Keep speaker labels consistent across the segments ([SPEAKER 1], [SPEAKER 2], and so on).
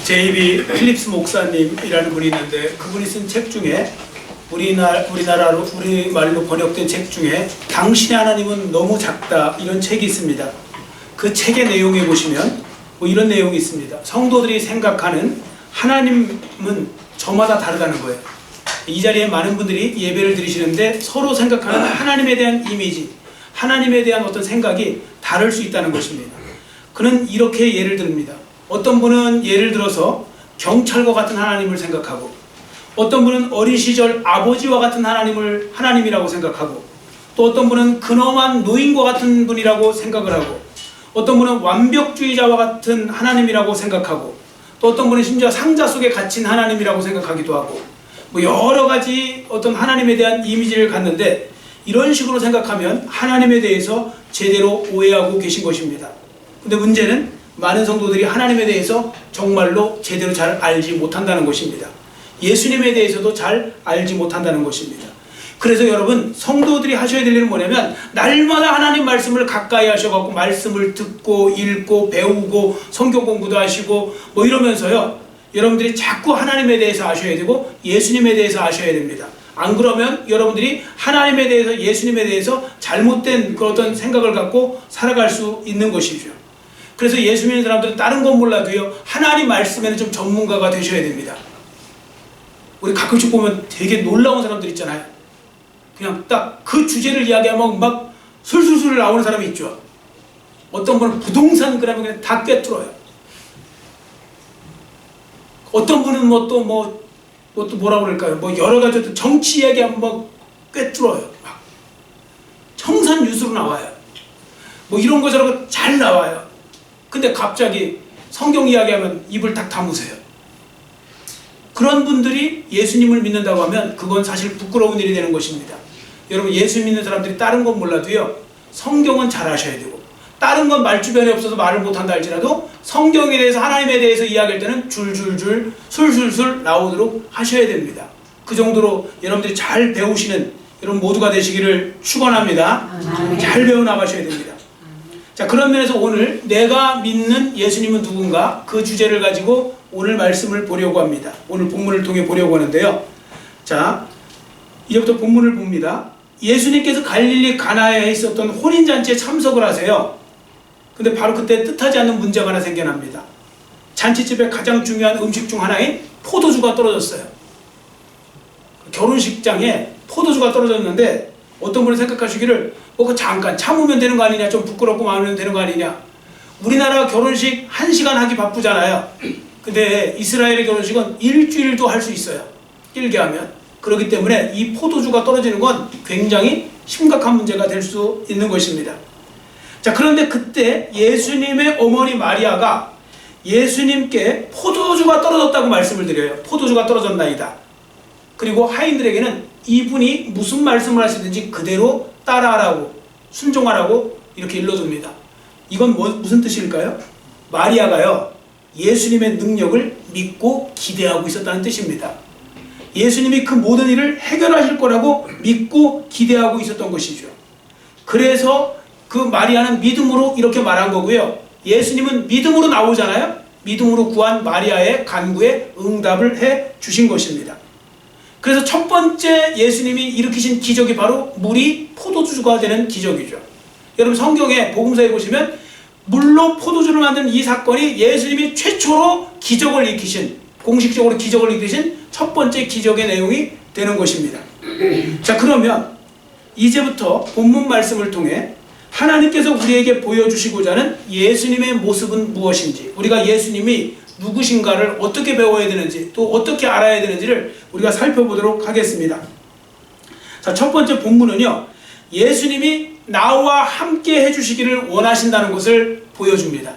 [SPEAKER 1] J.B. 필립스 목사님이라는 분이 있는데 그분이 쓴 책 중에 우리나라로 우리말로 번역된 책 중에 당신의 하나님은 너무 작다 이런 책이 있습니다. 그 책의 내용에 보시면 뭐 이런 내용이 있습니다. 성도들이 생각하는 하나님은 저마다 다르다는 거예요. 이 자리에 많은 분들이 예배를 드리시는데 서로 생각하는 하나님에 대한 이미지, 하나님에 대한 어떤 생각이 다를 수 있다는 것입니다. 그는 이렇게 예를 듭니다. 어떤 분은 예를 들어서 경찰과 같은 하나님을 생각하고, 어떤 분은 어린 시절 아버지와 같은 하나님을 하나님이라고 생각하고, 또 어떤 분은 근엄한 노인과 같은 분이라고 생각을 하고, 어떤 분은 완벽주의자와 같은 하나님이라고 생각하고, 또 어떤 분은 심지어 상자 속에 갇힌 하나님이라고 생각하기도 하고, 뭐 여러 가지 어떤 하나님에 대한 이미지를 갖는데, 이런 식으로 생각하면 하나님에 대해서 제대로 오해하고 계신 것입니다. 근데 문제는 많은 성도들이 하나님에 대해서 정말로 제대로 잘 알지 못한다는 것입니다. 예수님에 대해서도 잘 알지 못한다는 것입니다. 그래서 여러분, 성도들이 하셔야 될 일은 뭐냐면 날마다 하나님 말씀을 가까이 하셔갖고 말씀을 듣고 읽고 배우고 성경 공부도 하시고 뭐 이러면서요, 여러분들이 자꾸 하나님에 대해서 아셔야 되고 예수님에 대해서 아셔야 됩니다. 안 그러면 여러분들이 하나님에 대해서 예수님에 대해서 잘못된 그런 어떤 생각을 갖고 살아갈 수 있는 것이죠. 그래서 예수 믿는 사람들은 다른 건 몰라도요, 하나님 말씀에는 좀 전문가가 되셔야 됩니다. 우리 가끔씩 보면 되게 놀라운 사람들 있잖아요. 그냥 딱 그 주제를 이야기하면 막 술술술 나오는 사람이 있죠. 어떤 분은 부동산 그러면 그냥 다 꿰뚫어요. 어떤 분은 또 뭐라고 그럴까요? 뭐 여러 가지 정치 이야기하면 막 꿰뚫어요. 막 청산 뉴스로 나와요. 뭐 이런 거 저런 거 잘 나와요. 근데 갑자기 성경 이야기하면 입을 딱 다무세요. 그런 분들이 예수님을 믿는다고 하면 그건 사실 부끄러운 일이 되는 것입니다. 여러분, 예수 믿는 사람들이 다른 건 몰라도요, 성경은 잘 아셔야 되고, 다른 건 말주변에 없어서 말을 못한다 할지라도 성경에 대해서, 하나님에 대해서 이야기할 때는 줄줄줄 술술술 나오도록 하셔야 됩니다. 그 정도로 여러분들이 잘 배우시는 여러분 모두가 되시기를 축원합니다. 잘 배워나가셔야 됩니다. 자, 그런 면에서 오늘 내가 믿는 예수님은 누군가, 그 주제를 가지고 오늘 말씀을 보려고 합니다. 오늘 본문을 통해 보려고 하는데요. 자, 이제부터 본문을 봅니다. 예수님께서 갈릴리 가나에 있었던 혼인잔치에 참석을 하세요. 근데 바로 그때 뜻하지 않는 문제가 하나 생겨납니다. 잔치집의 가장 중요한 음식 중 하나인 포도주가 떨어졌어요. 결혼식장에 포도주가 떨어졌는데 어떤 분이 생각하시기를 그 잠깐 참으면 되는 거 아니냐, 좀 부끄럽고 마으면 되는 거 아니냐. 우리나라 결혼식 1시간 하기 바쁘잖아요. 근데 이스라엘의 결혼식은 일주일도 할 수 있어요. 길게 하면. 그렇기 때문에 이 포도주가 떨어지는 건 굉장히 심각한 문제가 될 수 있는 것입니다. 자, 그런데 그때 예수님의 어머니 마리아가 예수님께 포도주가 떨어졌다고 말씀을 드려요. 포도주가 떨어졌나이다. 그리고 하인들에게는 이분이 무슨 말씀을 하시든지 그대로 따라하라고, 순종하라고 이렇게 일러줍니다. 이건 무슨 뜻일까요? 마리아가요, 예수님의 능력을 믿고 기대하고 있었다는 뜻입니다. 예수님이 그 모든 일을 해결하실 거라고 믿고 기대하고 있었던 것이죠. 그래서 그 마리아는 믿음으로 이렇게 말한 거고요. 예수님은 믿음으로 나오잖아요. 믿음으로 구한 마리아의 간구에 응답을 해 주신 것입니다. 그래서 첫 번째 예수님이 일으키신 기적이 바로 물이 포도주가 되는 기적이죠. 여러분, 성경에 복음서에 보시면 물로 포도주를 만드는 이 사건이 예수님이 최초로 기적을 일으키신, 공식적으로 기적을 일으키신 첫 번째 기적의 내용이 되는 것입니다. 자, 그러면 이제부터 본문 말씀을 통해 하나님께서 우리에게 보여주시고자 하는 예수님의 모습은 무엇인지, 우리가 예수님이 누구신가를 어떻게 배워야 되는지, 또 어떻게 알아야 되는지를 우리가 살펴보도록 하겠습니다. 자, 첫 번째 본문은요, 예수님이 나와 함께 해주시기를 원하신다는 것을 보여줍니다.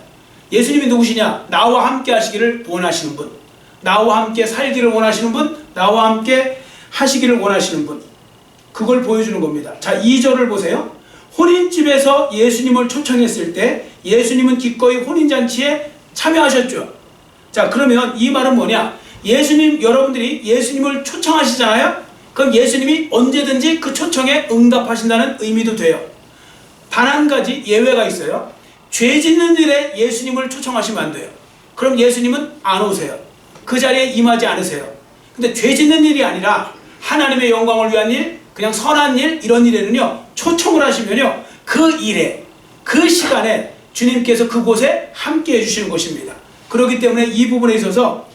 [SPEAKER 1] 예수님이 누구시냐? 나와 함께 하시기를 원하시는 분, 나와 함께 살기를 원하시는 분, 나와 함께 하시기를 원하시는 분, 그걸 보여주는 겁니다. 자, 2절을 보세요. 혼인집에서 예수님을 초청했을 때 예수님은 기꺼이 혼인잔치에 참여하셨죠. 자, 그러면 이 말은 뭐냐? 여러분들이 예수님을 초청하시잖아요? 그럼 예수님이 언제든지 그 초청에 응답하신다는 의미도 돼요. 단 한 가지 예외가 있어요. 죄 짓는 일에 예수님을 초청하시면 안 돼요. 그럼 예수님은 안 오세요. 그 자리에 임하지 않으세요. 근데 죄 짓는 일이 아니라 하나님의 영광을 위한 일, 그냥 선한 일, 이런 일에는요, 초청을 하시면요, 그 일에, 그 시간에 주님께서 그곳에 함께 해주시는 것입니다. 그렇기 때문에 이 부분에 있어서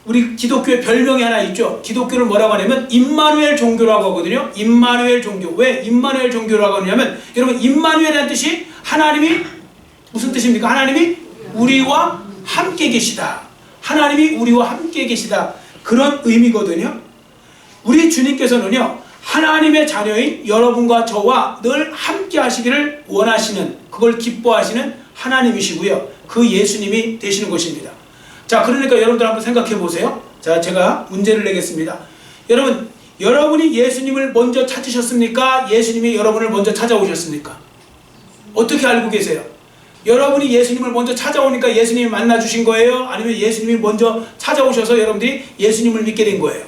[SPEAKER 1] 우리 기독교의 별명이 하나 있죠. 기독교를 뭐라고 하냐면 임마누엘 종교라고 하거든요. 임마누엘 종교. 왜 임마누엘 종교라고 하냐면, 여러분, 임마누엘이라는 뜻이 하나님이 무슨 뜻입니까? 하나님이 우리와 함께 계시다. 하나님이 우리와 함께 계시다. 그런 의미거든요. 우리 주님께서는요, 하나님의 자녀인 여러분과 저와 늘 함께 하시기를 원하시는, 그걸 기뻐하시는 하나님이시고요. 그 예수님이 되시는 것입니다. 자, 그러니까 여러분들 한번 생각해 보세요. 자, 제가 문제를 내겠습니다. 여러분, 여러분이 예수님을 먼저 찾으셨습니까? 예수님이 여러분을 먼저 찾아오셨습니까? 어떻게 알고 계세요? 여러분이 예수님을 먼저 찾아오니까 예수님이 만나주신 거예요? 아니면 예수님이 먼저 찾아오셔서 여러분들이 예수님을 믿게 된 거예요?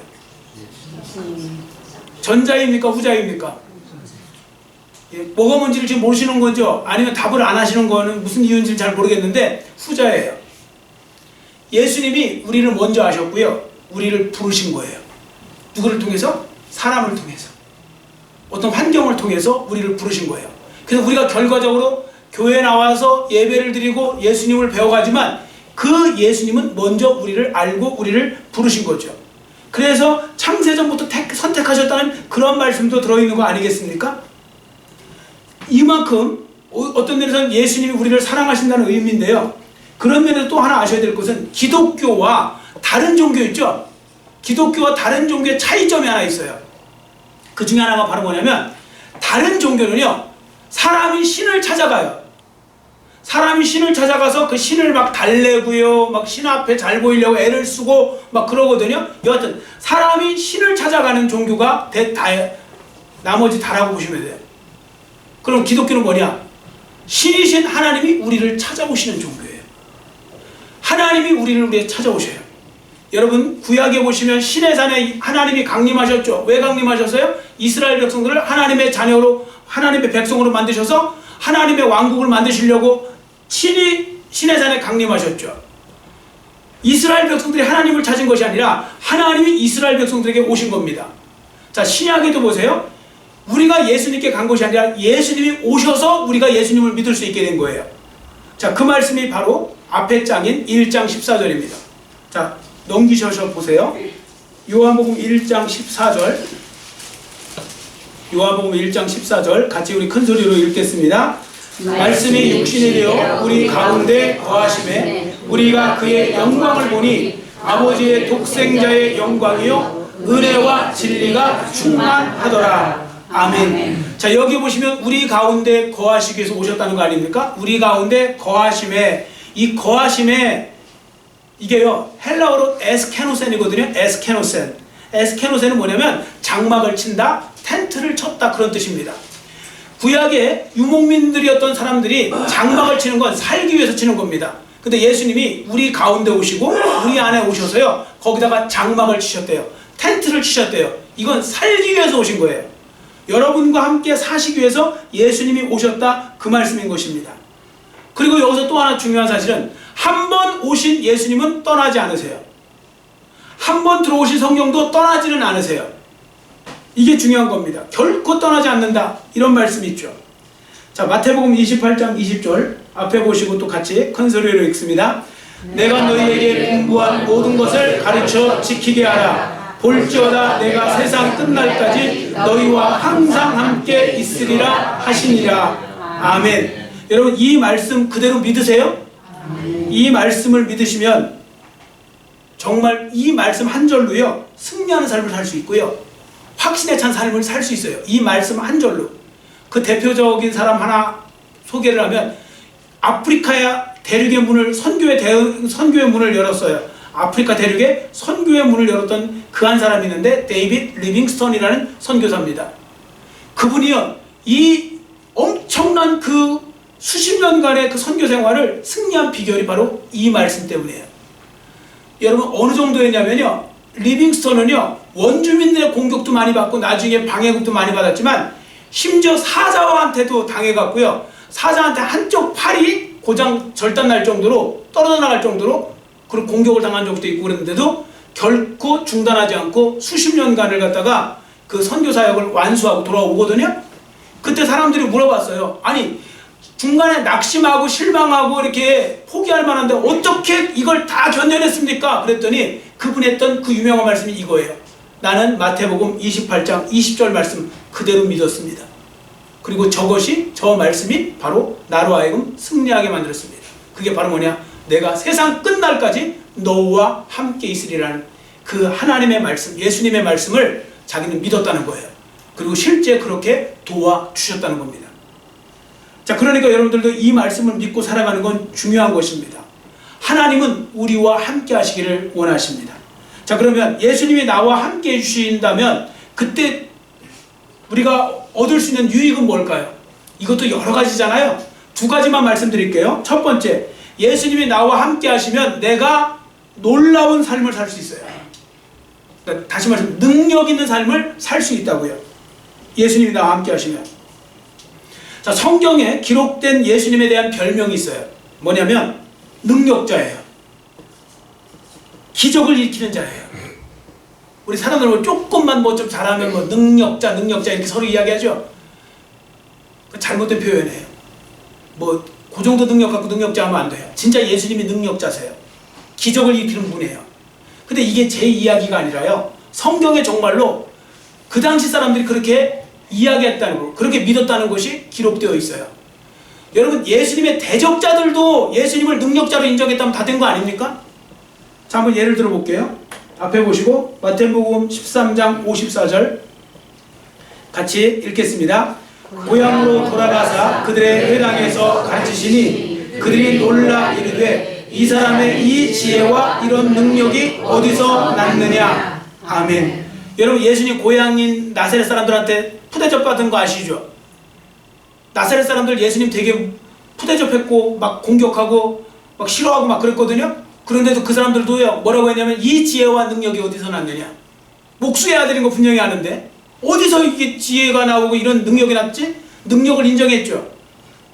[SPEAKER 1] 전자입니까? 후자입니까? 예, 뭐가 뭔지를 지금 모르시는 거죠? 아니면 답을 안 하시는 거는 무슨 이유인지 잘 모르겠는데 후자예요. 예수님이 우리를 먼저 아셨고요. 우리를 부르신 거예요. 누구를 통해서? 사람을 통해서. 어떤 환경을 통해서 우리를 부르신 거예요. 그래서 우리가 결과적으로 교회에 나와서 예배를 드리고 예수님을 배워가지만 그 예수님은 먼저 우리를 알고 우리를 부르신 거죠. 그래서 창세전부터 선택하셨다는 그런 말씀도 들어있는 거 아니겠습니까? 이만큼 어떤 면에서는 예수님이 우리를 사랑하신다는 의미인데요. 그런 면에서 또 하나 아셔야 될 것은 기독교와 다른 종교 있죠? 기독교와 다른 종교의 차이점이 하나 있어요. 그 중에 하나가 바로 뭐냐면, 다른 종교는요, 사람이 신을 찾아가요. 사람이 신을 찾아가서 그 신을 막 달래고요, 막 신 앞에 잘 보이려고 애를 쓰고 막 그러거든요. 여하튼 사람이 신을 찾아가는 종교가 나머지 다라고 보시면 돼요. 그럼 기독교는 뭐냐? 신이신 하나님이 우리를 찾아오시는 종교예요. 하나님이 우리를 위해 찾아오셔요. 여러분, 구약에 보시면 신의 산에 하나님이 강림하셨죠. 왜 강림하셨어요? 이스라엘 백성들을 하나님의 자녀로, 하나님의 백성으로 만드셔서 하나님의 왕국을 만드시려고 신의 산에 강림하셨죠. 이스라엘 백성들이 하나님을 찾은 것이 아니라 하나님이 이스라엘 백성들에게 오신 겁니다. 자, 신약에도 보세요. 우리가 예수님께 간 것이 아니라 예수님이 오셔서 우리가 예수님을 믿을 수 있게 된 거예요. 자, 그 말씀이 바로 앞에 장인 1장 14절입니다. 자, 넘기셔서 보세요. 요한복음 1장 14절. 요한복음 1장 14절 같이 우리 큰 소리로 읽겠습니다. 말씀이 육신이 되어 우리 가운데 거하심에 우리가 그의 영광을 보니 아버지의 독생자의 영광이요 은혜와 진리가 충만하더라. 아멘. 자, 여기 보시면 우리 가운데 거하시기 위해서 오셨다는 거 아닙니까? 우리 가운데 거하심에, 이 거하심에 이게요, 헬라어로 에스케노센이거든요. 에스케노센. 에스케노센은 뭐냐면 장막을 친다, 텐트를 쳤다, 그런 뜻입니다. 구약의 유목민들이었던 사람들이 장막을 치는 건 살기 위해서 치는 겁니다. 근데 예수님이 우리 가운데 오시고 우리 안에 오셔서요, 거기다가 장막을 치셨대요. 텐트를 치셨대요. 이건 살기 위해서 오신 거예요. 여러분과 함께 사시기 위해서 예수님이 오셨다, 그 말씀인 것입니다. 그리고 여기서 또 하나 중요한 사실은, 한 번 오신 예수님은 떠나지 않으세요. 한 번 들어오신 성경도 떠나지는 않으세요. 이게 중요한 겁니다. 결코 떠나지 않는다, 이런 말씀이 있죠. 자, 마태복음 28장 20절 앞에 보시고 또 같이 큰 소리로 읽습니다. 내가 너희에게 분부한 모든 것을 가르쳐 지키게 하라. 볼지어다 내가 세상 끝날까지 너희와 항상 함께 있으리라 하시니라. 아멘. 여러분, 이 말씀 그대로 믿으세요? 이 말씀을 믿으시면 정말 이 말씀 한 절로요, 승리하는 삶을 살 수 있고요, 확신에 찬 삶을 살 수 있어요. 이 말씀 한 절로. 그 대표적인 사람 하나 소개를 하면, 아프리카 대륙의 문을, 선교의 문을 열었어요. 아프리카 대륙에 선교의 문을 열었던 그 한 사람이 있는데, 데이빗 리빙스턴이라는 선교사입니다. 그분이요, 이 엄청난 그 수십 년간의 그 선교 생활을 승리한 비결이 바로 이 말씀 때문이에요. 여러분, 어느 정도였냐면요, 리빙스턴은요, 원주민들의 공격도 많이 받고 나중에 방해국도 많이 받았지만 심지어 사자한테도 당해갔고요, 사자한테 한쪽 팔이 고장 절단 날 정도로, 떨어져 나갈 정도로 그리고 공격을 당한 적도 있고 그랬는데도 결코 중단하지 않고 수십 년간을 갖다가 그 선교 사역을 완수하고 돌아오거든요. 그때 사람들이 물어봤어요. 아니 중간에 낙심하고 실망하고 이렇게 포기할 만한데 어떻게 이걸 다 견뎌냈습니까? 그랬더니 그분이 했던 그 유명한 말씀이 이거예요. 나는 마태복음 28장 20절 말씀 그대로 믿었습니다. 그리고 저 말씀이 바로 나로 하여금 승리하게 만들었습니다. 그게 바로 뭐냐? 내가 세상 끝날까지 너와 함께 있으리라는 그 하나님의 말씀, 예수님의 말씀을 자기는 믿었다는 거예요. 그리고 실제 그렇게 도와주셨다는 겁니다. 자, 그러니까 여러분들도 이 말씀을 믿고 살아가는 건 중요한 것입니다. 하나님은 우리와 함께 하시기를 원하십니다. 자, 그러면 예수님이 나와 함께 해주신다면 그때 우리가 얻을 수 있는 유익은 뭘까요? 이것도 여러 가지잖아요. 두 가지만 말씀드릴게요. 첫 번째, 예수님이 나와 함께 하시면 내가 놀라운 삶을 살 수 있어요. 그러니까 다시 말해서 능력 있는 삶을 살 수 있다고요. 예수님이 나와 함께 하시면. 자, 성경에 기록된 예수님에 대한 별명이 있어요. 뭐냐면 능력자예요. 기적을 일으키는 자예요. 우리 사람들 뭐 조금만 뭐 좀 잘하면 뭐 능력자 이렇게 서로 이야기하죠. 그 잘못된 표현이에요. 뭐 그 정도 능력 갖고 능력자 하면 안 돼요. 진짜 예수님이 능력자세요. 기적을 일으키는 분이에요. 근데 이게 제 이야기가 아니라요. 성경에 정말로 그 당시 사람들이 그렇게 이야기했다는 거, 그렇게 믿었다는 것이 기록되어 있어요. 여러분, 예수님의 대적자들도 예수님을 능력자로 인정했다면 다 된 거 아닙니까? 자, 한번 예를 들어 볼게요. 앞에 보시고 마태복음 13장 54절 같이 읽겠습니다. 고향으로 돌아가사 그들의 회당에서 가르치시니 그들이 놀라 이르되 이 사람의 이 지혜와 이런 능력이 어디서 났느냐. 아멘. 여러분, 예수님 고향인 나사렛 사람들한테 푸대접 받은 거 아시죠? 나사렛 사람들 예수님 되게 푸대접했고 막 공격하고 막 싫어하고 막 그랬거든요. 그런데도 그 사람들도요, 뭐라고 했냐면 이 지혜와 능력이 어디서 났느냐. 목수의 아들인 거 분명히 아는데 어디서 이게 지혜가 나오고 이런 능력이 났지? 능력을 인정했죠.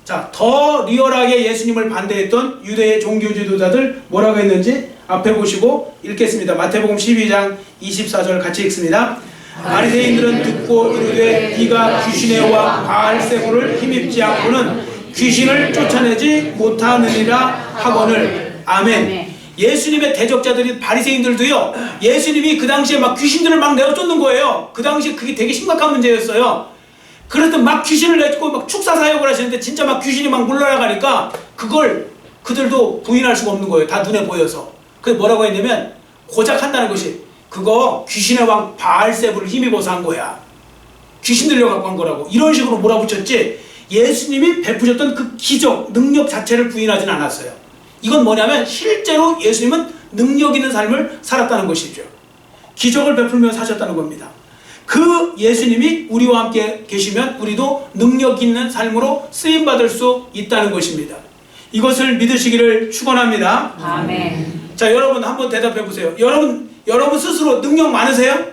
[SPEAKER 1] 자, 더 리얼하게 예수님을 반대했던 유대의 종교 지도자들 뭐라고 했는지 앞에 보시고 읽겠습니다. 마태복음 12장 24절 같이 읽습니다. 바리새인들은 듣고 이르되 네가 귀신의 왕 바알세불을 힘입지 않고는 귀신을 쫓아내지 못하느니라 하거늘. 아멘. 예수님의 대적자들이 바리새인들도요, 예수님이 그 당시에 막 귀신들을 막 내어쫓는 거예요. 그 당시에 그게 되게 심각한 문제였어요. 그래서 막 귀신을 내쫓고 막 축사 사역을 하시는데 진짜 막 귀신이 막 물러나가니까 그걸 그들도 부인할 수가 없는 거예요. 다 눈에 보여서. 그래서 뭐라고 했냐면 고작 한다는 것이 그거 귀신의 왕 바알세불을 힘입어서 한 거야. 귀신 들려갖고 한 거라고. 이런 식으로 몰아붙였지 예수님이 베푸셨던 그 기적, 능력 자체를 부인하진 않았어요. 이건 뭐냐면 실제로 예수님은 능력 있는 삶을 살았다는 것이죠. 기적을 베풀며 사셨다는 겁니다. 그 예수님이 우리와 함께 계시면 우리도 능력 있는 삶으로 쓰임받을 수 있다는 것입니다. 이것을 믿으시기를 축원합니다.
[SPEAKER 2] 아멘.
[SPEAKER 1] 자, 여러분 한번 대답해 보세요. 여러분 스스로 능력 많으세요?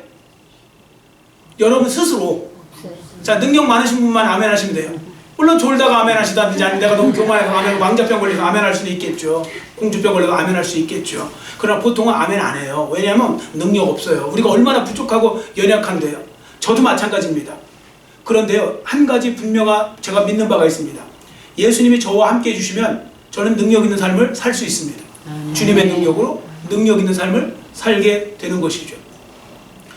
[SPEAKER 1] 여러분 스스로. 자, 능력 많으신 분만 아멘 하시면 돼요. 물론 졸다가 아멘 하시다든지 아니면 내가 너무 교만해서 아멘, 왕자병 걸려서 아멘 할 수는 있겠죠. 공주병 걸려서 아멘 할 수 있겠죠. 그러나 보통은 아멘 안 해요. 왜냐하면 능력 없어요. 우리가 얼마나 부족하고 연약한데요. 저도 마찬가지입니다. 그런데요, 한 가지 제가 믿는 바가 있습니다. 예수님이 저와 함께 해주시면 저는 능력 있는 삶을 살 수 있습니다. 주님의 능력으로 능력 있는 삶을 살게 되는 것이죠.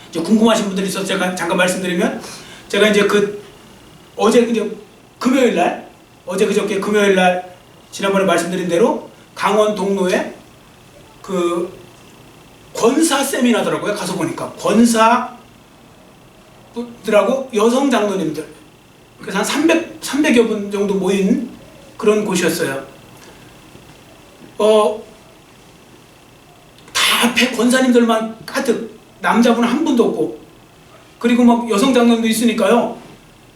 [SPEAKER 1] 이제 궁금하신 분들이 있어서 제가 잠깐 말씀드리면, 제가 이제 어제 금요일날, 어제 그저께 금요일날 지난번에 말씀드린 대로 강원 동로에 그 권사 세미나더라고요. 가서 보니까 권사들하고 여성 장로님들, 그래서 한 300여 분 정도 모인 그런 곳이었어요. 다 앞에 권사님들만 가득, 남자분은 한 분도 없고, 그리고 막 여성 장로님도 있으니까요,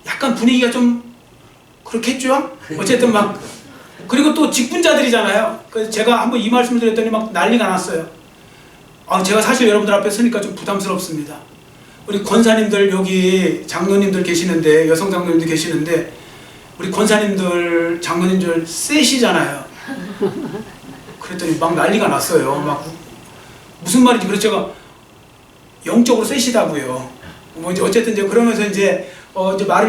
[SPEAKER 1] 약간 분위기가 좀 그렇겠죠? 어쨌든 막, 그리고 또 직분자들이잖아요. 그래서 제가 한번 이 말씀을 드렸더니 막 난리가 났어요. 제가 사실 여러분들 앞에 서니까 좀 부담스럽습니다. 우리 권사님들, 여기 장로님들 계시는데, 여성 장로님들 계시는데, 우리 권사님들, 장로님들 셋이잖아요. 그랬더니 막 난리가 났어요. 막 무슨 말인지. 그래서 제가 영적으로 세시다고요. 뭐 이제 어쨌든 이제 그러면서 이제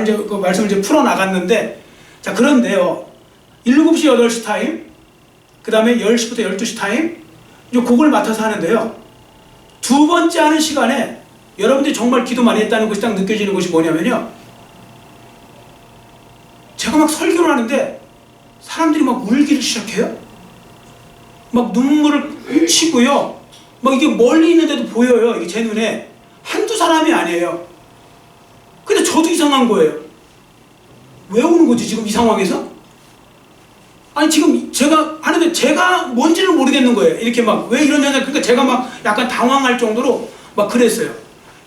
[SPEAKER 1] 이제 그 말씀을 이제 풀어 나갔는데, 자, 그런데요, 7시 8시 타임, 그 다음에 10시부터 12시 타임, 이제 그걸 맡아서 하는데요. 두 번째 하는 시간에 여러분들이 정말 기도 많이 했다는 것이 딱 느껴지는 것이 뭐냐면요, 제가 막 설교를 하는데 사람들이 막 울기를 시작해요. 막 눈물을 훔치고요. 막 이게 멀리 있는데도 보여요. 이게 제 눈에. 한두 사람이 아니에요. 근데 저도 이상한 거예요. 왜 우는 거지 지금 이 상황에서? 아니 지금 제가 하는데 제가 뭔지를 모르겠는 거예요. 이렇게 막 왜 이러냐. 그러니까 제가 막 약간 당황할 정도로 막 그랬어요.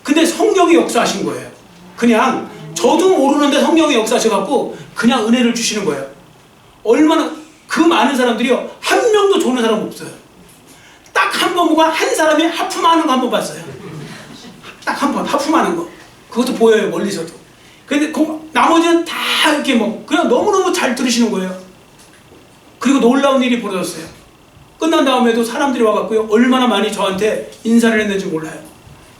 [SPEAKER 1] 근데 성령이 역사하신 거예요. 그냥 저도 모르는데 성령이 역사하셔갖고 그냥 은혜를 주시는 거예요. 얼마나 그 많은 사람들이요, 한 명도 좋은 사람 없어요. 딱 한 번 보고 한 사람이 하품하는 거 한 번 봤어요. 딱 한 번 하품하는 거. 그것도 보여요, 멀리서도. 근데 나머지는 다 이렇게 뭐 그냥 너무너무 잘 들으시는 거예요. 그리고 놀라운 일이 벌어졌어요. 끝난 다음에도 사람들이 와갖고요, 얼마나 많이 저한테 인사를 했는지 몰라요.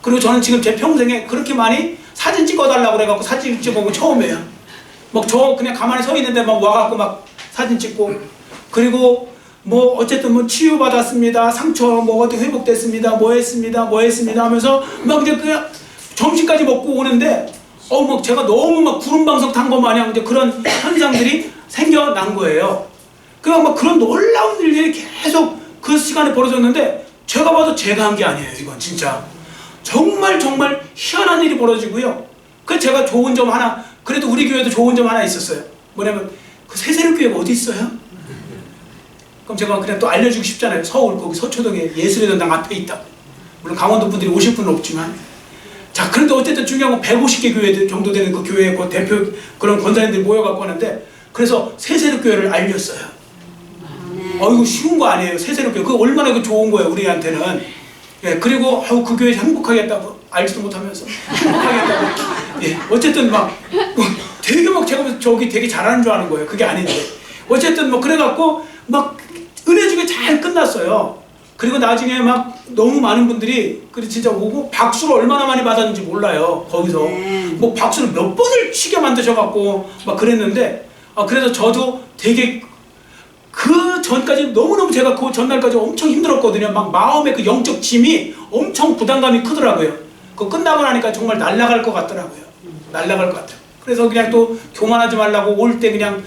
[SPEAKER 1] 그리고 저는 지금 제 평생에 그렇게 많이 사진 찍어달라고 그래갖고 사진 찍어본 거 처음이에요. 막 저 그냥 가만히 서 있는데 막 와갖고 막 사진 찍고, 그리고 뭐 어쨌든 뭐 치유받았습니다, 상처 뭐 어떻게 회복됐습니다, 뭐 했습니다 하면서 막 이제 그냥 점심까지 먹고 오는데 막 제가 너무 막 구름방석 탄 거 마냥 이제 그런 현상들이 생겨난 거예요. 그냥 막 그런 놀라운 일들이 계속 그 시간에 벌어졌는데 제가 봐도 제가 한 게 아니에요. 이건 진짜 정말 희한한 일이 벌어지고요. 그 제가 좋은 점 하나, 그래도 우리 교회도 좋은 점 하나 있었어요. 뭐냐면 그 새세력교회가 어디 있어요? 그럼 제가 그냥 또 알려주고 싶잖아요. 서울 거기 서초동에 예술의 전당 앞에 있다. 물론 강원도 분들이 오실 분은 없지만, 자, 그런데 어쨌든 중요한 건 150개 교회 정도 되는 그 교회 그 대표 그런 권사님들이 모여갖고 하는데, 그래서 새세력교회를 알렸어요. 이거 쉬운 거 아니에요. 새세력교회 그거 얼마나 좋은 거예요 우리한테는. 예, 그리고 그 교회 행복하겠다고, 알지도 못하면서 행복하겠다고. 예, 어쨌든 막 되게 막 제가 저기 되게 잘하는 줄 아는 거예요. 그게 아닌데 어쨌든 뭐 그래갖고 막 은혜 주게 잘 끝났어요. 그리고 나중에 막 너무 많은 분들이 그래 진짜 오고 박수를 얼마나 많이 받았는지 몰라요. 거기서 뭐 박수를 몇 번을 치게 만드셔갖고 막 그랬는데, 그래서 저도 되게 그 전까지 너무너무 제가 그 전날까지 엄청 힘들었거든요. 막 마음의 그 영적 짐이 엄청 부담감이 크더라고요. 그거 끝나고 나니까 정말 날아갈 것 같더라고요. 날아갈 것 같아요. 그래서 그냥 또 교만하지 말라고 올 때 그냥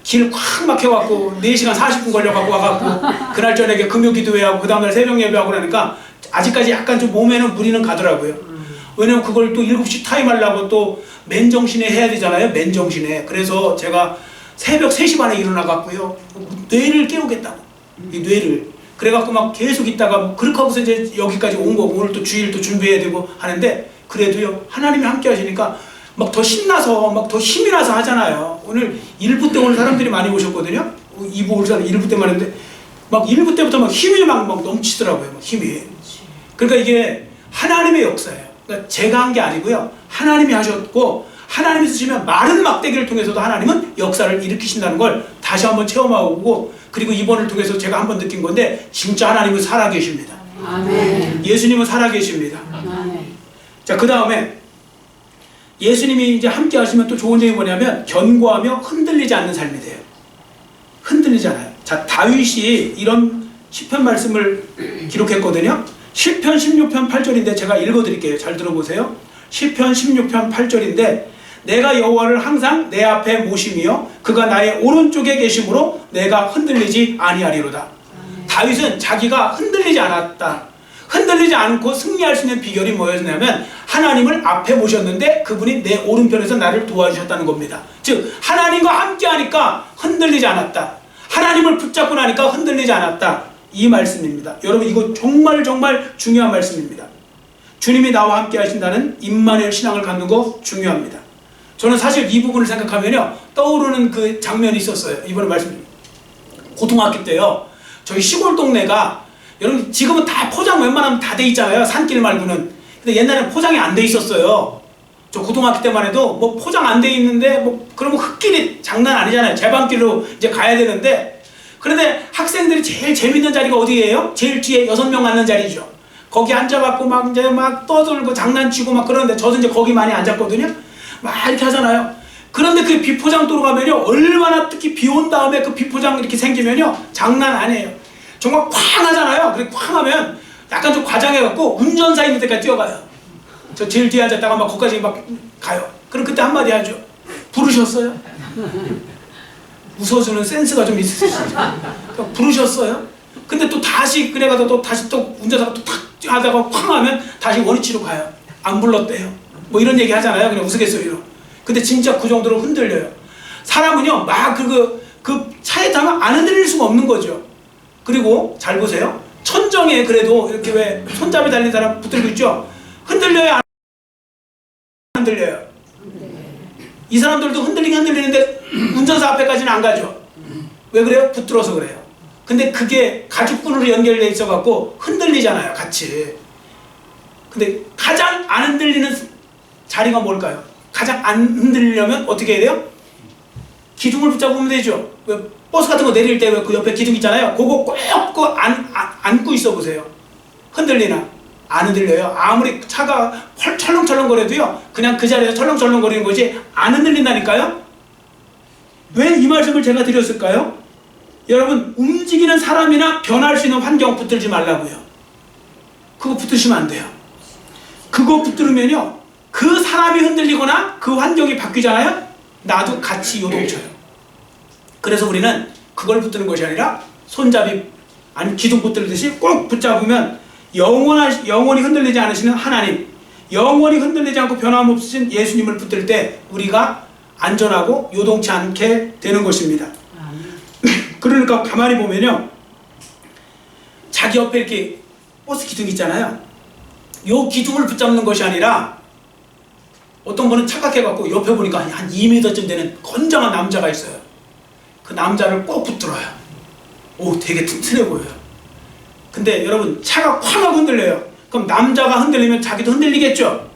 [SPEAKER 1] 길 꽉 막혀갖고 4시간 40분 걸려갖고 와갖고 그날 저녁에 금요기도회하고 그 다음날 새벽 예배하고 그러니까 아직까지 약간 좀 몸에는 무리는 가더라고요. 왜냐면 그걸 또 7시 타임 하려고 또 맨정신에 해야 되잖아요. 맨정신에. 그래서 제가 새벽 3시 반에 일어나갖고요, 뇌를 깨우겠다고, 이 뇌를. 그래갖고 막 계속 있다가 그렇게 하고서 이제 여기까지 온 거고, 오늘 또 주일 또 준비해야 되고 하는데, 그래도요 하나님이 함께 하시니까 막 더 신나서 막 더 힘이 나서 하잖아요. 오늘 1부 때 오늘 사람들이 많이 오셨거든요. 2부 올 사람 1부 때만 했는데 막 1부 때부터 막 힘이 막 넘치더라고요. 막 힘이. 그러니까 이게 하나님의 역사예요. 그러니까 제가 한 게 아니고요, 하나님이 하셨고, 하나님이 쓰시면 마른 막대기를 통해서도 하나님은 역사를 일으키신다는 걸 다시 한번 체험하고, 그리고 이번을 통해서 제가 한번 느낀 건데, 진짜 하나님은 살아계십니다. 아멘. 예수님은 살아계십니다. 아멘. 자, 그 다음에 예수님이 이제 함께 하시면 또 좋은 점이 뭐냐면 견고하며 흔들리지 않는 삶이 돼요. 흔들리지 않아요. 자, 다윗이 이런 시편 말씀을 기록했거든요. 시편 16편 8절인데 제가 읽어드릴게요. 잘 들어보세요. 시편 16편 8절인데 내가 여호와를 항상 내 앞에 모심이요 그가 나의 오른쪽에 계심으로 내가 흔들리지 아니하리로다. 다윗은 자기가 흔들리지 않았다. 흔들리지 않고 승리할 수 있는 비결이 뭐였냐면 하나님을 앞에 모셨는데 그분이 내 오른편에서 나를 도와주셨다는 겁니다. 즉 하나님과 함께 하니까 흔들리지 않았다. 하나님을 붙잡고 나니까 흔들리지 않았다. 이 말씀입니다. 여러분 이거 정말 중요한 말씀입니다. 주님이 나와 함께 하신다는 임마누엘 신앙을 갖는 거 중요합니다. 저는 사실 이 부분을 생각하면요 떠오르는 그 장면이 있었어요. 이번에 말씀드립니다. 고등학교 때요, 저희 시골 동네가, 여러분 지금은 다 포장 웬만하면 다 돼 있잖아요, 산길 말고는. 근데 옛날에는 포장이 안 돼 있었어요. 저 고등학교 때만 해도 뭐 포장 안 돼 있는데 뭐 그러면 흙길이 장난 아니잖아요. 제방길로 이제 가야 되는데, 그런데 학생들이 제일 재밌는 자리가 어디예요? 제일 뒤에 6명 앉는 자리죠. 거기 앉아갖고 막 이제 막 떠들고 장난치고 막 그러는데 저도 이제 거기 많이 앉았거든요. 막 이렇게 하잖아요. 그런데 그 비포장도로 가면요, 얼마나 특히 비 온 다음에 그 비포장 이렇게 생기면요, 장난 아니에요. 정말 쾅 하잖아요. 그렇게 쾅 하면 약간 좀 과장해갖고 운전사 있는 데까지 뛰어가요. 저 제일 뒤에 앉았다가 막 거기까지 막 가요. 그럼 그때 한마디 하죠. 부르셨어요? 웃어주는 센스가 좀 있으시죠? 부르셨어요? 근데 또 다시 그래가지고 또 다시 또 운전사가 또 탁 하다가 쾅 하면 다시 원위치로 가요. 안 불렀대요. 뭐 이런 얘기 하잖아요. 그냥 우스갯소리로. 근데 진짜 그 정도로 흔들려요. 사람은요, 막 그 차에 타면 안 흔들릴 수가 없는 거죠. 그리고 잘 보세요. 천정에 그래도 이렇게 왜 손잡이 달린 사람 붙들고 있죠? 흔들려요? 안 흔들려요? 이 사람들도 흔들리는데 운전사 앞에까지는 안 가죠. 왜 그래요? 붙들어서 그래요. 근데 그게 가죽끈으로 연결돼 있어갖고 흔들리잖아요, 같이. 근데 가장 안 흔들리는 자리가 뭘까요? 가장 안 흔들리려면 어떻게 해야 돼요? 기둥을 붙잡으면 되죠. 왜 버스 같은 거 내릴 때 왜 그 옆에 기둥 있잖아요. 그거 꼭 안고 있어 보세요. 흔들리나? 안 흔들려요. 아무리 차가 철렁철렁 거려도요, 그냥 그 자리에서 철렁철렁 거리는 거지 안 흔들린다니까요. 왜 이 말씀을 제가 드렸을까요? 여러분, 움직이는 사람이나 변할 수 있는 환경 붙들지 말라고요. 그거 붙드시면 안 돼요. 그거 붙들으면요, 그 사람이 흔들리거나 그 환경이 바뀌잖아요. 나도 같이 요동쳐요. 그래서 우리는 그걸 붙드는 것이 아니라 손잡이 아니 기둥 붙들듯이 꼭 붙잡으면 영원히 흔들리지 않으시는 하나님, 영원히 흔들리지 않고 변함없으신 예수님을 붙들 때 우리가 안전하고 요동치 않게 되는 것입니다. 그러니까 가만히 보면요, 자기 옆에 이렇게 버스 기둥 있잖아요. 요 기둥을 붙잡는 것이 아니라 어떤 분은 착각해갖고 옆에 보니까 한 2m쯤 되는 건장한 남자가 있어요. 그 남자를 꼭 붙들어요. 오, 되게 튼튼해 보여요. 근데 여러분, 차가 쾅 하고 흔들려요. 그럼 남자가 흔들리면 자기도 흔들리겠죠?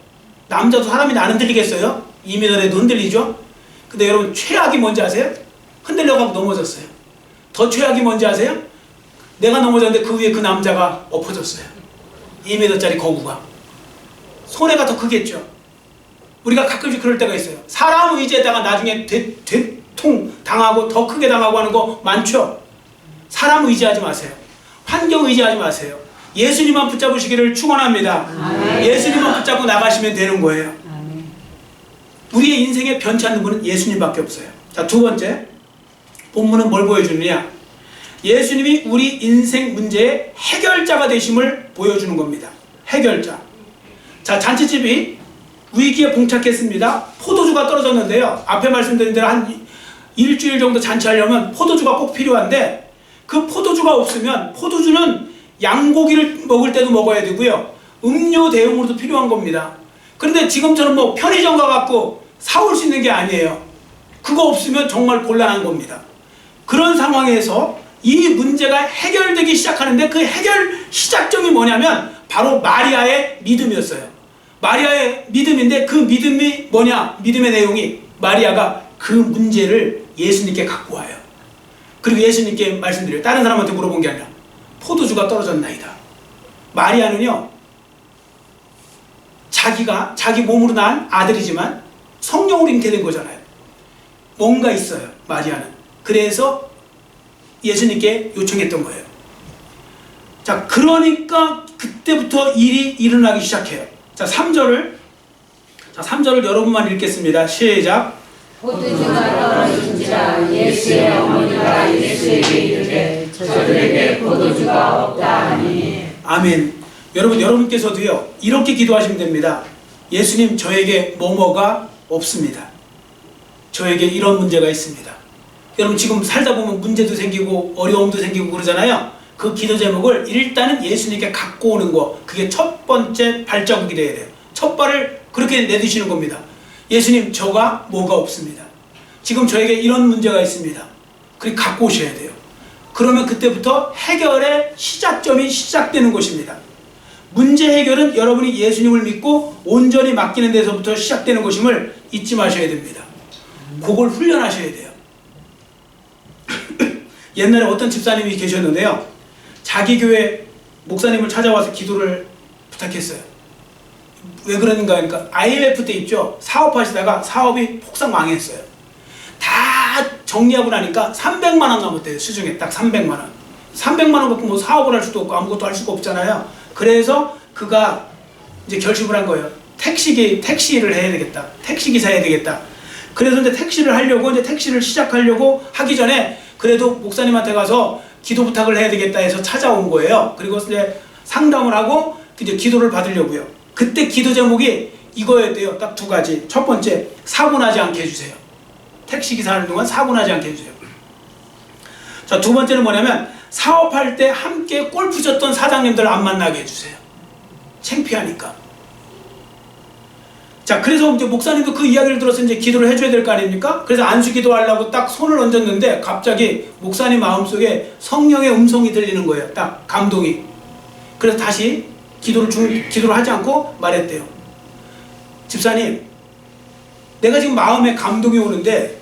[SPEAKER 1] 남자도 사람이 안 흔들리겠어요? 2m라도 흔들리죠? 근데 여러분, 최악이 뭔지 아세요? 흔들려가고 넘어졌어요. 더 최악이 뭔지 아세요? 내가 넘어졌는데 그 위에 그 남자가 엎어졌어요. 2m짜리 거구가. 손해가 더 크겠죠? 우리가 가끔씩 그럴 때가 있어요. 사람 의지에다가 나중에 되통 당하고 더 크게 당하고 하는 거 많죠? 사람 의지하지 마세요. 환경 의지하지 마세요. 예수님만 붙잡으시기를 축원합니다. 예수님만 붙잡고 나가시면 되는 거예요. 우리의 인생에 변치 않는 분은 예수님밖에 없어요. 자, 두 번째, 본문은 뭘 보여주느냐? 예수님이 우리 인생 문제의 해결자가 되심을 보여주는 겁니다. 해결자. 자, 잔치집이 위기에 봉착했습니다. 포도주가 떨어졌는데요. 앞에 말씀드린 대로 한 일주일 정도 잔치하려면 포도주가 꼭 필요한데, 그 포도주가 없으면, 포도주는 양고기를 먹을 때도 먹어야 되고요, 음료 대용으로도 필요한 겁니다. 그런데 지금처럼 뭐 편의점 가갖고 사올 수 있는 게 아니에요. 그거 없으면 정말 곤란한 겁니다. 그런 상황에서 이 문제가 해결되기 시작하는데, 그 해결 시작점이 뭐냐면 바로 마리아의 믿음이었어요. 마리아의 믿음인데, 그 믿음이 뭐냐? 믿음의 내용이 마리아가 그 문제를 예수님께 갖고 와요. 그리고 예수님께 말씀드려요. 다른 사람한테 물어본 게 아니라 포도주가 떨어졌나이다. 마리아는요, 자기 몸으로 난 아들이지만 성령으로 잉태된 거잖아요. 뭔가 있어요, 마리아는. 그래서 예수님께 요청했던 거예요. 자, 그러니까 그때부터 일이 일어나기 시작해요. 자, 3절을 여러분만 읽겠습니다. 시작.
[SPEAKER 2] 포도주가 떨어진지라 예수의 어머니가 예수에게 이르되 저들에게 포도주가 없다 하니.
[SPEAKER 1] 아멘. 여러분께서도요, 이렇게 기도하시면 됩니다. 예수님, 저에게 뭐뭐가 없습니다. 저에게 이런 문제가 있습니다. 여러분, 지금 살다 보면 문제도 생기고 어려움도 생기고 그러잖아요. 그 기도 제목을 일단은 예수님께 갖고 오는 거, 그게 첫 번째 발자국이 돼야 돼요. 첫 발을 그렇게 내디시는 겁니다. 예수님, 저가 뭐가 없습니다. 지금 저에게 이런 문제가 있습니다. 그렇게 갖고 오셔야 돼요. 그러면 그때부터 해결의 시작점이 시작되는 것입니다. 문제 해결은 여러분이 예수님을 믿고 온전히 맡기는 데서부터 시작되는 것임을 잊지 마셔야 됩니다. 그걸 훈련하셔야 돼요. 옛날에 어떤 집사님이 계셨는데요. 자기 교회 목사님을 찾아와서 기도를 부탁했어요. 왜 그러는가 하니까 IMF 때 있죠. 사업하시다가 사업이 폭삭 망했어요. 다 정리하고 나니까 300만 원 남았대요. 수중에 딱 300만 원. 300만 원 갖고 뭐 사업을 할 수도 없고 아무것도 할 수가 없잖아요. 그래서 그가 이제 결심을 한 거예요. 택시를 해야 되겠다. 택시기사 해야 되겠다. 그래서 이제 택시를 시작하려고 하기 전에 그래도 목사님한테 가서 기도 부탁을 해야 되겠다 해서 찾아온 거예요. 그리고 이제 상담을 하고 이제 기도를 받으려고요. 그때 기도 제목이 이거였대요. 딱 두 가지. 첫 번째, 사고 나지 않게 해주세요. 택시기사 하는 동안 사고 나지 않게 해주세요. 자, 두 번째는 뭐냐면 사업할 때 함께 골프 쳤던 사장님들 안 만나게 해주세요. 창피하니까. 자, 그래서 이제 목사님도 그 이야기를 들어서 이제 기도를 해줘야 될 거 아닙니까? 그래서 안수 기도하려고 딱 손을 얹었는데 갑자기 목사님 마음속에 성령의 음성이 들리는 거예요. 딱 감동이. 그래서 다시 기도를 하지 않고 말했대요. 집사님, 내가 지금 마음에 감동이 오는데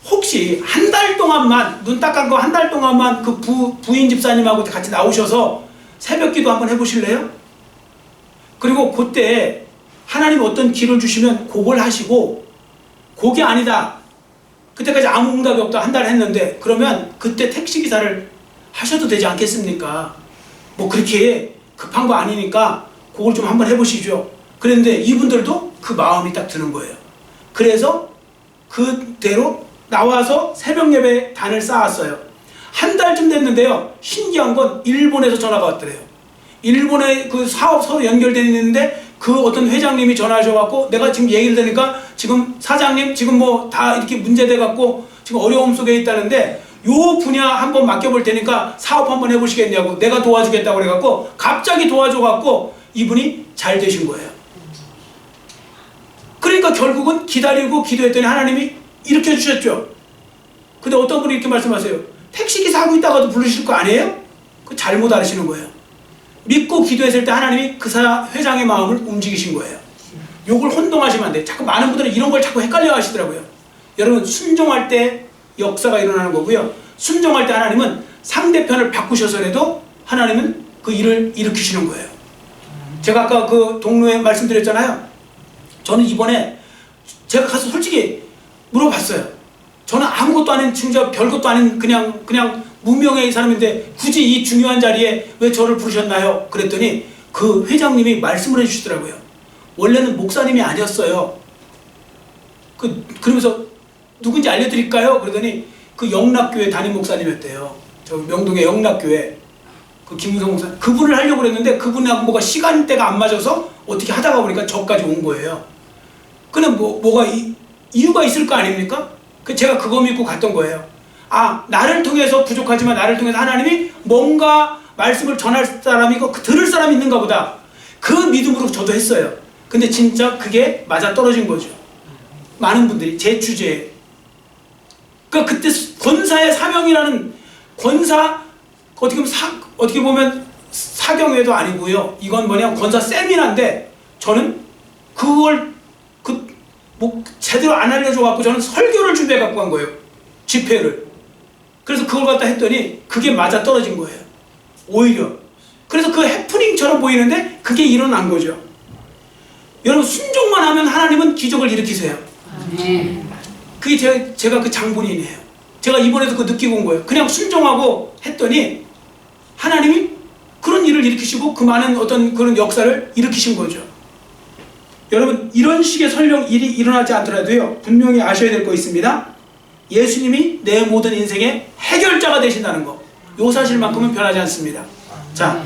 [SPEAKER 1] 혹시 한 달 동안만, 눈 딱 감고 한 달 동안만 그 부인 집사님하고 같이 나오셔서 새벽 기도 한번 해보실래요? 그리고 그때 하나님 어떤 길을 주시면 그걸 하시고, 그게 아니다, 그때까지 아무 응답이 없다 한 달 했는데 그러면 그때 택시기사를 하셔도 되지 않겠습니까? 뭐 그렇게 급한 거 아니니까 그걸 좀 한번 해보시죠. 그런데 이분들도 그 마음이 딱 드는 거예요. 그래서 그대로 나와서 새벽 예배 단을 쌓았어요. 한 달쯤 됐는데요. 신기한 건 일본에서 전화가 왔더래요. 일본에 그 사업 서로 연결되어 있는데 그 어떤 회장님이 전화하셔갖고 내가 지금 얘기를 들으니까 지금 사장님 지금 뭐 다 이렇게 문제돼갖고 지금 어려움 속에 있다는데 요 분야 한번 맡겨볼 테니까 사업 한번 해보시겠냐고 내가 도와주겠다고 그래갖고 갑자기 도와줘갖고 이분이 잘 되신 거예요. 그러니까 결국은 기다리고 기도했더니 하나님이 일으켜 주셨죠. 근데 어떤 분이 이렇게 말씀하세요. 택시기사 하고 있다가도 부르실 거 아니에요? 그 잘못 알으시는 거예요. 믿고 기도했을 때 하나님이 그 회장의 마음을 움직이신 거예요. 요걸 혼동하시면 안 돼요. 자꾸 많은 분들은 이런 걸 자꾸 헷갈려 하시더라고요. 여러분, 순종할 때 역사가 일어나는 거고요. 순종할 때 하나님은 상대편을 바꾸셔서라도 하나님은 그 일을 일으키시는 거예요. 제가 아까 그 동료에 말씀드렸잖아요. 저는 이번에 제가 가서 솔직히 물어봤어요. 저는 아무것도 아닌 진짜 별것도 아닌 그냥 무명의 사람인데 굳이 이 중요한 자리에 왜 저를 부르셨나요? 그랬더니 그 회장님이 말씀을 해주시더라고요. 원래는 목사님이 아니었어요. 그러면서 누군지 알려드릴까요? 그러더니 그 영락교회 담임 목사님이었대요. 저 명동의 영락교회 그 김무성 목사, 그분을 하려고 그랬는데 그분하고 뭐가 시간대가 안 맞아서 어떻게 하다가 보니까 저까지 온 거예요. 그는 뭐가 이유가 있을 거 아닙니까? 제가 그거 믿고 갔던 거예요. 아, 나를 통해서 부족하지만 나를 통해서 하나님이 뭔가 말씀을 전할 사람이 있고 들을 사람이 있는가 보다. 그 믿음으로 저도 했어요. 근데 진짜 그게 맞아 떨어진 거죠. 많은 분들이 제 주제에. 그러니까 그때 권사의 사명이라는 권사 어떻게 보면 사경회도 아니고요. 이건 뭐냐 권사 세미나인데 저는 그걸 제대로 안 알려줘 갖고 저는 설교를 준비해 갖고 간 거예요. 집회를. 그래서 그걸 갖다 했더니 그게 맞아 떨어진 거예요. 오히려. 그래서 그 해프닝처럼 보이는데 그게 일어난 거죠. 여러분, 순종만 하면 하나님은 기적을 일으키세요. 그게 제가 그 장본인이에요. 제가 이번에도 그 느끼고 온 거예요. 그냥 순종하고 했더니 하나님이 그런 일을 일으키시고 그 많은 어떤 그런 역사를 일으키신 거죠. 여러분, 이런 식의 설령 일이 일어나지 않더라도요, 분명히 아셔야 될 거 있습니다. 예수님이 내 모든 인생의 해결자가 되신다는 거. 요 사실만큼은 변하지 않습니다. 자,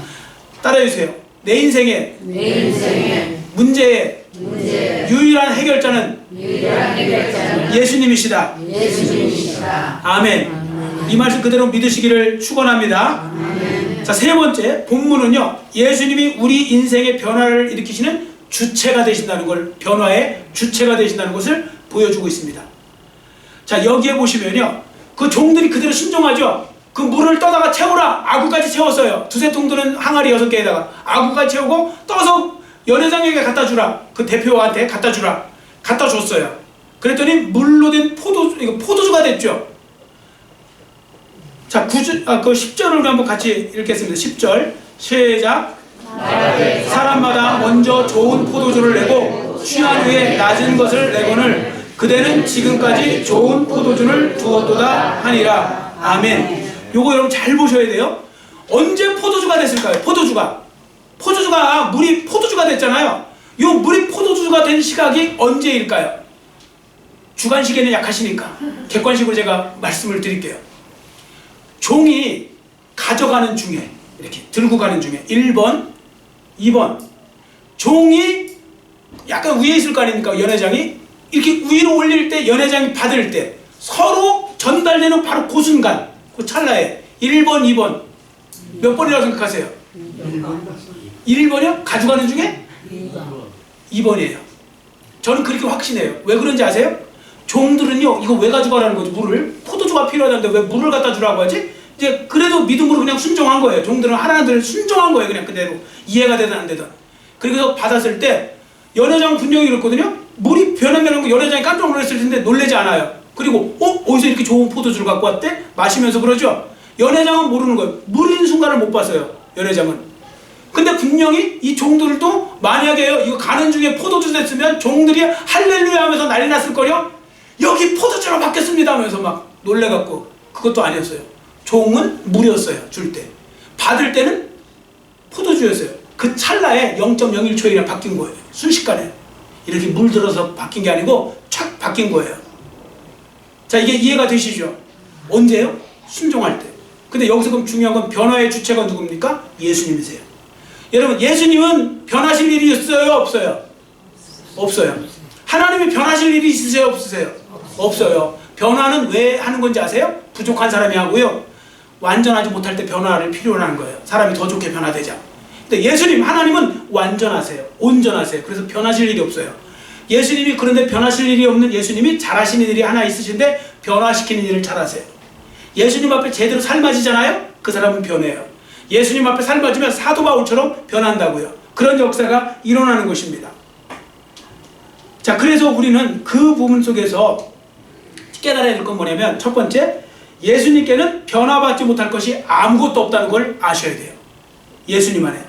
[SPEAKER 1] 따라해주세요. 내 인생의 문제의 유일한 해결자는 예수님이시다. 아멘. 이 말씀 그대로 믿으시기를 축원합니다. 자, 세 번째 본문은요, 예수님이 우리 인생의 변화를 일으키시는 주체가 되신다는 걸, 변화의 주체가 되신다는 것을 보여주고 있습니다. 자, 여기에 보시면요, 그 종들이 그대로 순종하죠. 그 물을 떠다가 채우라. 아구까지 채웠어요. 두세 통들은 항아리 6개에다가 아구까지 채우고 떠서 연회장에게 갖다 주라. 그 대표한테 갖다 주라. 갖다 줬어요. 그랬더니 물로 된 포도주가 됐죠. 자, 그 10절을 한번 같이 읽겠습니다. 10절 시작. 사람마다 먼저 좋은 포도주를 내고 취한 후에 낮은 것을 내거늘 그대는 지금까지 좋은 포도주를 두었도다 하니라. 아멘. 요거 여러분 잘 보셔야 돼요. 언제 포도주가 됐을까요? 포도주가 물이 포도주가 됐잖아요. 요 물이 포도주가 된 시각이 언제일까요? 주관식에는 약하시니까 객관식으로 제가 말씀을 드릴게요. 종이 가져가는 중에, 이렇게 들고 가는 중에 1번, 2번 종이 약간 위에 있을 거 아닙니까? 연회장이 이렇게 위로 올릴 때, 연회장이 받을 때 서로 전달되는 바로 그 순간, 그 찰나에 1번, 2번 몇 번이라고 생각하세요? 1번이요? 가져가는 중에? 2번이에요. 저는 그렇게 확신해요. 왜 그런지 아세요? 종들은요, 이거 왜 가져가라는 거지? 물을. 포도주가 필요하다는데 왜 물을 갖다 주라고 하지? 이제 그래도 믿음으로 그냥 순종한 거예요. 종들은 하나님을 순종한 거예요. 그냥 그대로. 이해가 되든 안 되든. 그래서 받았을 때 연회장 분명히 그렇거든요. 물이 변하면 거 연회장이 깜짝 놀랐을 텐데 놀라지 않아요. 그리고 어디서 이렇게 좋은 포도주를 갖고 왔대? 마시면서 그러죠. 연회장은 모르는 거예요. 물인 순간을 못 봤어요. 연회장은. 근데 분명히 이 종들도 만약에 이거 가는 중에 포도주 됐으면 종들이 할렐루야 하면서 난리 났을 거요. 여기 포도주로 바뀌었습니다 하면서 막 놀래갖고. 그것도 아니었어요. 종은 물이었어요. 줄 때. 받을 때는 포도주였어요. 그 찰나에 0.01초이나 바뀐 거예요. 순식간에. 이렇게 물들어서 바뀐 게 아니고 착 바뀐 거예요. 자, 이게 이해가 되시죠? 언제요? 순종할 때. 근데 여기서 그럼 중요한 건 변화의 주체가 누굽니까? 예수님이세요. 여러분, 예수님은 변하실 일이 있어요? 없어요? 없어요. 하나님이 변하실 일이 있으세요? 없으세요? 없어요. 변화는 왜 하는 건지 아세요? 부족한 사람이 하고요. 완전하지 못할 때 변화를 필요로 하는 거예요. 사람이 더 좋게 변화되자. 근데 예수님, 하나님은 완전하세요. 온전하세요. 그래서 변하실 일이 없어요. 예수님이 그런데 변하실 일이 없는 예수님이 잘하시는 일이 하나 있으신데 변화시키는 일을 잘하세요. 예수님 앞에 제대로 삶아지잖아요? 그 사람은 변해요. 예수님 앞에 삶아지면 사도 바울처럼 변한다고요. 그런 역사가 일어나는 것입니다. 자, 그래서 우리는 그 부분 속에서 깨달아야 될 건 뭐냐면, 첫 번째, 예수님께는 변화받지 못할 것이 아무것도 없다는 걸 아셔야 돼요. 예수님 안에.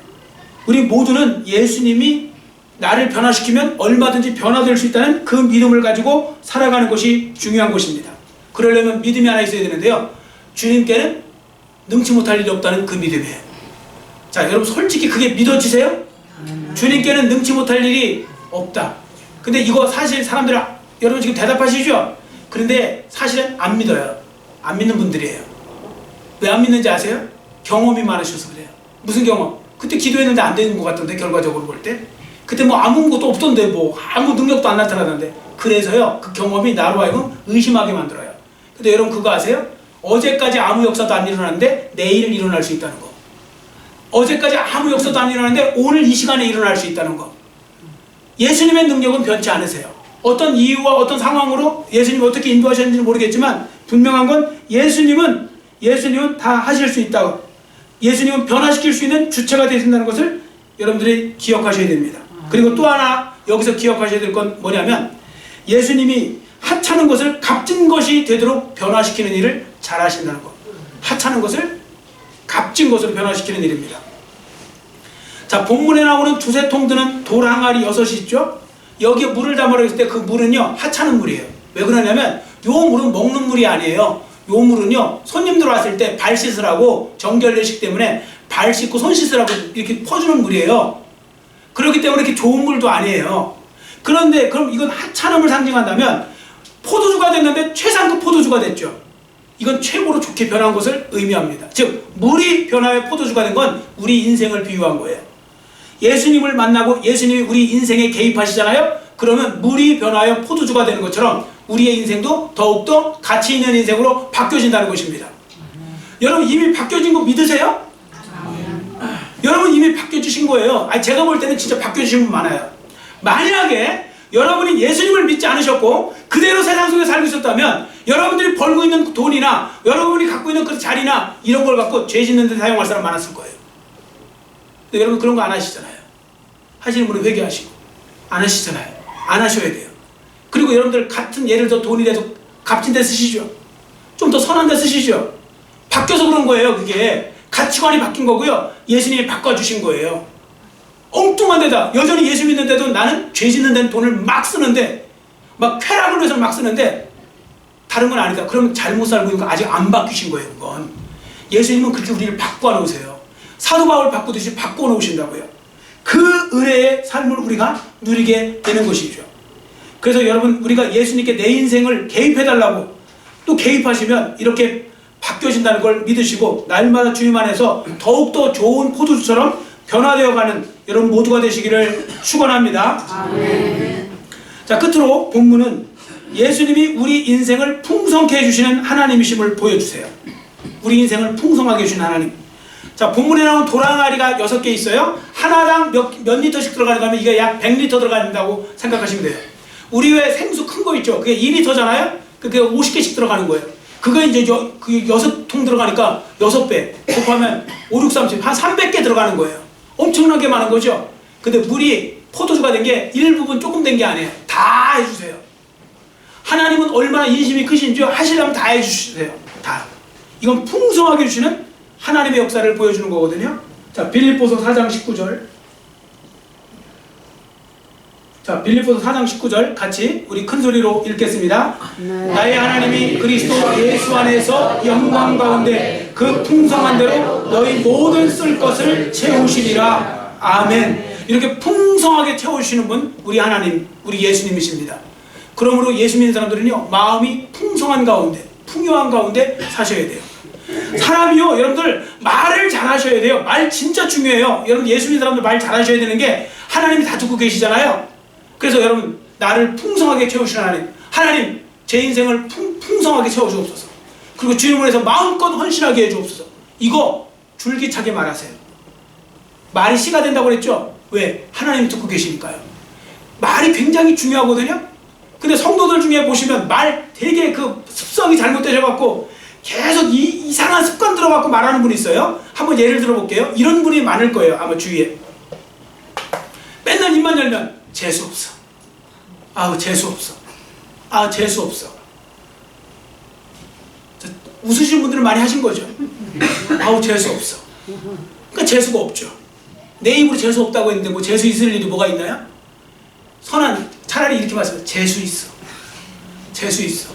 [SPEAKER 1] 우리 모두는 예수님이 나를 변화시키면 얼마든지 변화될 수 있다는 그 믿음을 가지고 살아가는 것이 중요한 것입니다. 그러려면 믿음이 하나 있어야 되는데요. 주님께는 능치 못할 일이 없다는 그 믿음이에요. 자, 여러분 솔직히 그게 믿어지세요? 주님께는 능치 못할 일이 없다. 근데 이거 사실 사람들은, 여러분 지금 대답하시죠? 그런데 사실은 안 믿어요. 안 믿는 분들이에요. 왜 안 믿는지 아세요? 경험이 많으셔서 그래요. 무슨 경험? 그때 기도했는데 안 되는 것 같던데, 결과적으로 볼 때. 그때 뭐 아무것도 없던데, 뭐 아무 능력도 안 나타나던데. 그래서요, 그 경험이 나로 하여금 의심하게 만들어요. 근데 여러분 그거 아세요? 어제까지 아무 역사도 안 일어났는데 내일 일어날 수 있다는 거. 어제까지 아무 역사도 안 일어났는데 오늘 이 시간에 일어날 수 있다는 거. 예수님의 능력은 변치 않으세요. 어떤 이유와 어떤 상황으로 예수님이 어떻게 인도하셨는지 모르겠지만 분명한 건 예수님은 다 하실 수 있다고. 예수님은 변화시킬 수 있는 주체가 되신다는 것을 여러분들이 기억하셔야 됩니다. 그리고 또 하나 여기서 기억하셔야 될 건 뭐냐면, 예수님이 하찮은 것을 값진 것이 되도록 변화시키는 일을 잘 하신다는 것. 하찮은 것을 값진 것으로 변화시키는 일입니다. 자, 본문에 나오는 두세 통 드는 돌 항아리 6이 있죠? 여기에 물을 담으라고 했을 때 그 물은요, 하찮은 물이에요. 왜 그러냐면 요 물은 먹는 물이 아니에요. 요 물은요, 손님들 왔을 때 발 씻으라고, 정결례식 때문에 발 씻고 손 씻으라고 이렇게 퍼주는 물이에요. 그렇기 때문에 이렇게 좋은 물도 아니에요. 그런데 그럼 이건 하찮음을 상징한다면, 포도주가 됐는데 최상급 포도주가 됐죠. 이건 최고로 좋게 변한 것을 의미합니다. 즉 물이 변화해 포도주가 된 건 우리 인생을 비유한 거예요. 예수님을 만나고 예수님이 우리 인생에 개입하시잖아요. 그러면 물이 변화하여 포도주가 되는 것처럼 우리의 인생도 더욱더 가치 있는 인생으로 바뀌어진다는 것입니다. 여러분 이미 바뀌어진 거 믿으세요? 여러분 이미 바뀌어주신 거예요. 아니, 제가 볼 때는 진짜 바뀌어주신 분 많아요. 만약에 여러분이 예수님을 믿지 않으셨고 그대로 세상 속에 살고 있었다면, 여러분들이 벌고 있는 돈이나 여러분이 갖고 있는 그 자리나 이런 걸 갖고 죄 짓는 데 사용할 사람 많았을 거예요. 근데 여러분 그런 거 안 하시잖아요. 하시는 분은 회개하시고. 안 하시잖아요. 안 하셔야 돼요. 그리고 여러분들 같은, 예를 들어 돈이라도 값진 데 쓰시죠. 좀 더 선한 데 쓰시죠. 바뀌어서 그런 거예요. 그게 가치관이 바뀐 거고요. 예수님이 바꿔주신 거예요. 엉뚱한 데다 여전히 예수 믿는데도 나는 죄 짓는 데는 돈을 막 쓰는데 막 쾌락을 위해서 막 쓰는데 다른 건 아니다. 그러면 잘못 살고 있는 거 아직 안 바뀌신 거예요. 그건 예수님은 그렇게 우리를 바꿔 놓으세요. 사도 바울 바꾸듯이 바꿔 놓으신다고요. 그 은혜의 삶을 우리가 누리게 되는 것이죠. 그래서 여러분 우리가 예수님께 내 인생을 개입해달라고 또 개입하시면 이렇게 바뀌어진다는 걸 믿으시고 날마다 주님 안에서 더욱더 좋은 포도주처럼 변화되어가는 여러분 모두가 되시기를 축원합니다.
[SPEAKER 2] 아멘.
[SPEAKER 1] 자, 끝으로 본문은 예수님이 우리 인생을 풍성케 해주시는 하나님이심을 보여주세요. 우리 인생을 풍성하게 해주시는 하나님. 자, 본문에 나온 도랑아리가 6개 있어요. 하나당 몇 리터씩 들어가는 거면 이게 약 100리터 들어간다고 생각하시면 돼요. 우리 왜 생수 큰 거 있죠? 그게 2리터잖아요? 그게 50개씩 들어가는 거예요. 그거 이제 그 6통 들어가니까 6배 곱하면 5, 6, 30, 한 300개 들어가는 거예요. 엄청나게 많은 거죠? 근데 물이 포도주가 된 게 일부분 조금 된 게 아니에요. 다 해주세요. 하나님은 얼마나 인심이 크신지 하시려면 다 해주세요. 다. 이건 풍성하게 주시는 하나님의 역사를 보여주는 거거든요. 자, 빌립보서 4장 19절. 자, 빌립보서 4장 19절 같이 우리 큰 소리로 읽겠습니다. 나의 하나님이 그리스도 예수 안에서 영광 가운데 그 풍성한 대로 너희 모든 쓸 것을 채우시리라. 아멘. 이렇게 풍성하게 채우시는 분 우리 하나님, 우리 예수님이십니다. 그러므로 예수 믿는 사람들은요 마음이 풍성한 가운데, 풍요한 가운데 사셔야 돼요. 사람이요 여러분들 말을 잘하셔야 돼요. 말 진짜 중요해요. 여러분 예수 믿는 사람들 말 잘하셔야 되는 게 하나님이 다 듣고 계시잖아요. 그래서 여러분 나를 풍성하게 채우시는 하나님, 하나님 제 인생을 풍성하게 채워주옵소서. 그리고 주님을 위해서 마음껏 헌신하게 해주옵소서. 이거 줄기차게 말하세요. 말이 씨가 된다고 그랬죠? 왜? 하나님이 듣고 계시니까요. 말이 굉장히 중요하거든요. 근데 성도들 중에 보시면 말 되게 그 습성이 잘못되셔갖고 계속 이상한 습관 들어갖고 말하는 분이 있어요. 한번 예를 들어볼게요. 이런 분이 많을 거예요. 아마 주위에. 맨날 입만 열면 재수없어. 아우 재수없어. 아 재수없어. 웃으신 분들은 많이 하신 거죠. 아우 재수없어. 그러니까 재수가 없죠. 내 입으로 재수없다고 했는데 뭐 재수 있을 일이 뭐가 있나요? 선한 차라리 이렇게 말씀해요. 재수 있어. 재수 있어.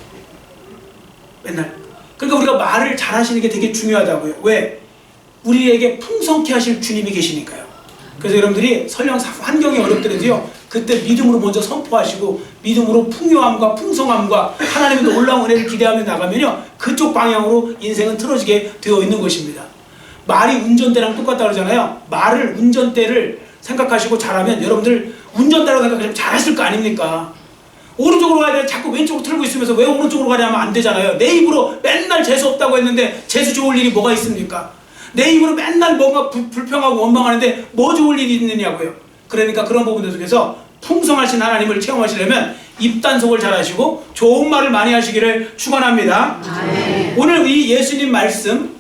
[SPEAKER 1] 맨날. 그러니까 우리가 말을 잘하시는 게 되게 중요하다고요. 왜? 우리에게 풍성케 하실 주님이 계시니까요. 그래서 여러분들이 설령 환경이 어렵더라도요 그때 믿음으로 먼저 선포하시고 믿음으로 풍요함과 풍성함과 하나님의 놀라운 은혜를 기대하며 나가면요 그쪽 방향으로 인생은 틀어지게 되어 있는 것입니다. 말이 운전대랑 똑같다 그러잖아요. 말을 운전대를 생각하시고 잘하면 여러분들 운전대라고 생각하시면 잘하실 거 아닙니까? 오른쪽으로 가야 돼. 자꾸 왼쪽으로 틀고 있으면서 왜 오른쪽으로 가냐면 안 되잖아요. 내 입으로 맨날 재수 없다고 했는데 재수 좋을 일이 뭐가 있습니까? 내 입으로 맨날 뭔가 불평하고 원망하는데 뭐 좋을 일이 있느냐고요. 그러니까 그런 부분들 속에서 풍성하신 하나님을 체험하시려면 입단속을 잘 하시고 좋은 말을 많이 하시기를 축원합니다. 오늘 이 예수님 말씀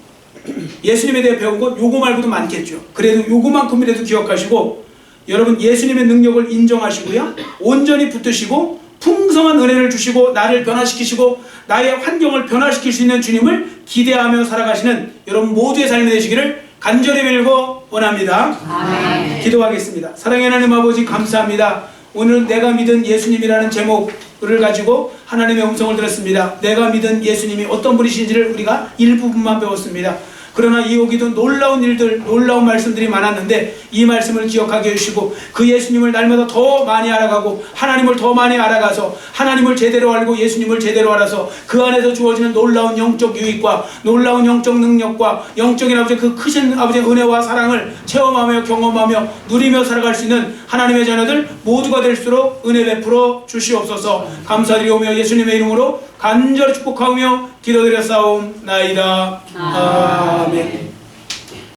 [SPEAKER 1] 예수님에 대해 배운 것 요거 말고도 많겠죠. 그래도 요거만큼이라도 기억하시고 여러분 예수님의 능력을 인정하시고요 온전히 붙드시고 풍성한 은혜를 주시고 나를 변화시키시고 나의 환경을 변화시킬 수 있는 주님을 기대하며 살아가시는 여러분 모두의 삶이 되시기를 간절히 빌고 원합니다.
[SPEAKER 2] 아멘.
[SPEAKER 1] 기도하겠습니다. 사랑의 하나님 아버지 감사합니다. 오늘 내가 믿은 예수님이라는 제목을 가지고 하나님의 음성을 들었습니다. 내가 믿은 예수님이 어떤 분이신지를 우리가 일부분만 배웠습니다. 그러나 여기도 놀라운 일들, 놀라운 말씀들이 많았는데 이 말씀을 기억하게 해주시고 그 예수님을 날마다 더 많이 알아가고 하나님을 더 많이 알아가서 하나님을 제대로 알고 예수님을 제대로 알아서 그 안에서 주어지는 놀라운 영적 유익과 놀라운 영적 능력과 영적인 아버지 그 크신 아버지의 은혜와 사랑을 체험하며 경험하며 누리며 살아갈 수 있는 하나님의 자녀들 모두가 될수록 은혜 베풀어 주시옵소서. 감사드리오며 예수님의 이름으로 간절히 축복하며 기도드렸사옵나이다. 아멘.